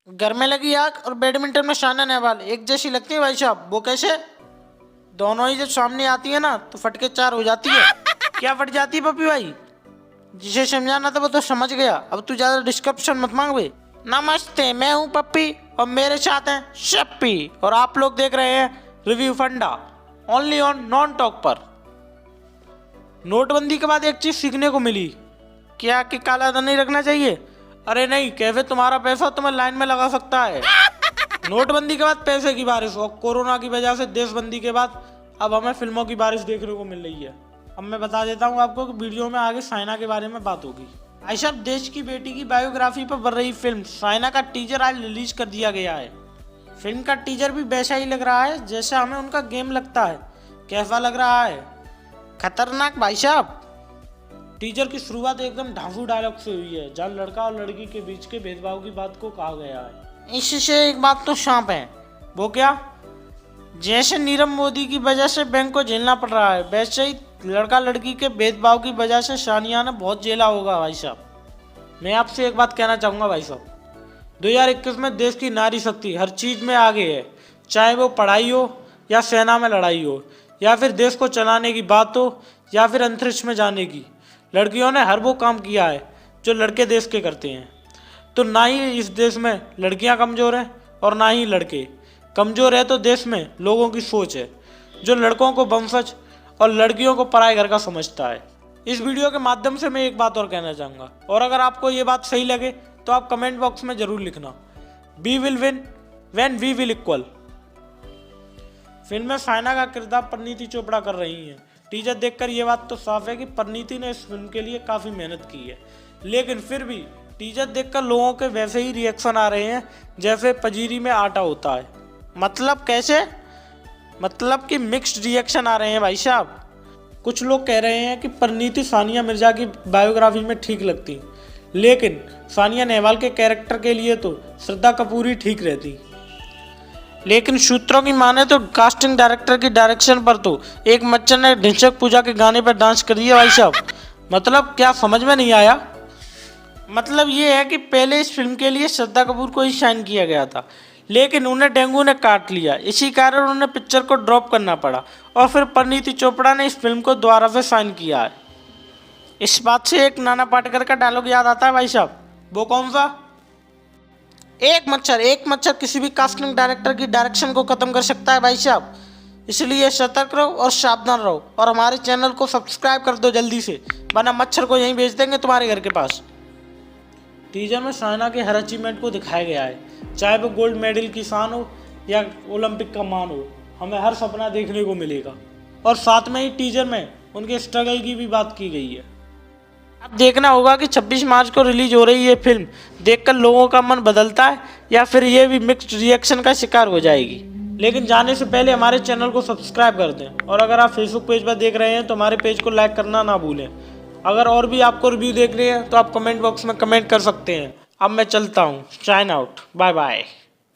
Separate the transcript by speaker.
Speaker 1: घर में लगी आग और बैडमिंटन में साइना नेहवाल एक जैसी लगती है भाई साहब। वो कैसे? दोनों ही जब सामने आती है ना तो फटके चार हो जाती है। क्या फट जाती है पप्पी भाई? जिसे समझाना था वो तो समझ गया, अब तू ज्यादा डिस्क्रिप्शन मत मांग बे। नमस्ते, मैं हूँ पप्पी और मेरे साथ हैं शप्पी और आप लोग देख रहे हैं रिव्यू फंडा, ओनली ऑन नॉन टॉक पर। नोटबंदी के बाद एक चीज सीखने को मिली, क्या कि काला धन नहीं रखना चाहिए। अरे नहीं, कैफे तुम्हारा पैसा तुम्हें लाइन में लगा सकता है। नोटबंदी के बाद पैसे की बारिश और कोरोना की वजह से देशबंदी के बाद अब हमें फिल्मों की बारिश देखने को मिल रही है। अब मैं बता देता हूँ आपको कि वीडियो में आगे साइना के बारे में बात होगी। भाई साहब, देश की बेटी की बायोग्राफी पर बन रही फिल्म साइना का टीजर आज रिलीज कर दिया गया है। फिल्म का टीजर भी वैसा ही लग रहा है जैसा हमें उनका गेम लगता है। कैसा लग रहा है? खतरनाक भाई साहब। टीजर की शुरुआत एकदम ढांसू डायलॉग से हुई है, जहाँ लड़का और लड़की के बीच के भेदभाव की बात को कहा गया है। इससे एक बात तो सांप है। वो क्या? जैसे नीरव मोदी की वजह से बैंक को झेलना पड़ रहा है, वैसे ही लड़का लड़की के भेदभाव की वजह से सानिया ने बहुत झेला होगा भाई साहब। मैं आपसे एक बात कहना चाहूँगा भाई साहब, 2021 में देश की नारी शक्ति हर चीज़ में आगे है, चाहे वो पढ़ाई हो या सेना में लड़ाई हो या फिर देश को चलाने की बात हो या फिर अंतरिक्ष में जाने की। लड़कियों ने हर वो काम किया है जो लड़के देश के करते हैं। तो ना ही इस देश में लड़कियां कमज़ोर हैं और ना ही लड़के कमज़ोर है। तो देश में लोगों की सोच है जो लड़कों को वंशज और लड़कियों को पराये घर का समझता है। इस वीडियो के माध्यम से मैं एक बात और कहना चाहूँगा, और अगर आपको ये बात सही लगे तो आप कमेंट बॉक्स में ज़रूर लिखना, we will win when we will equal. Film में साइना का किरदार परिणीति चोपड़ा कर रही हैं। टीजर देखकर ये बात तो साफ है कि परिणीति ने इस फिल्म के लिए काफ़ी मेहनत की है, लेकिन फिर भी टीजर देखकर लोगों के वैसे ही रिएक्शन आ रहे हैं जैसे पंजीरी में आटा होता है। मतलब कैसे? मतलब कि मिक्स्ड रिएक्शन आ रहे हैं भाई साहब। कुछ लोग कह रहे हैं कि परिणीति सानिया मिर्जा की बायोग्राफी में ठीक लगती, लेकिन सानिया नेहवाल के कैरेक्टर के लिए तो श्रद्धा कपूर ही ठीक रहती। लेकिन सूत्रों की माने तो कास्टिंग डायरेक्टर की डायरेक्शन पर तो एक मच्चर ने ढिंचक पूजा के गाने पर डांस कर दिया भाई साहब। मतलब क्या, समझ में नहीं आया? मतलब ये है कि पहले इस फिल्म के लिए श्रद्धा कपूर को ही साइन किया गया था, लेकिन उन्हें डेंगू ने काट लिया, इसी कारण उन्हें पिक्चर को ड्रॉप करना पड़ा और फिर परिणीति चोपड़ा ने इस फिल्म को दोबारा से साइन किया है। इस बात से एक नाना पाटेकर का डायलॉग याद आता है भाई साहब। वो कौन सा? एक मच्छर किसी भी कास्टिंग डायरेक्टर की डायरेक्शन को खत्म कर सकता है भाई साहब। इसलिए सतर्क रहो और सावधान रहो और हमारे चैनल को सब्सक्राइब कर दो जल्दी से, वरना मच्छर को यहीं भेज देंगे तुम्हारे घर के पास। टीजर में साइना के हर अचीवमेंट को दिखाया गया है, चाहे वो गोल्ड मेडल की शान हो या ओलंपिक का मान हो, हमें हर सपना देखने को मिलेगा। और साथ में ही टीजर में उनके स्ट्रगल की भी बात की गई है। अब देखना होगा कि 26 मार्च को रिलीज हो रही है फिल्म देखकर लोगों का मन बदलता है या फिर ये भी मिक्स्ड रिएक्शन का शिकार हो जाएगी। लेकिन जाने से पहले हमारे चैनल को सब्सक्राइब कर दें, और अगर आप फेसबुक पेज पर देख रहे हैं तो हमारे पेज को लाइक करना ना भूलें। अगर और भी आपको रिव्यू देखने हैं तो आप कमेंट बॉक्स में कमेंट कर सकते हैं। अब मैं चलता हूँ, साइन आउट, बाय बाय।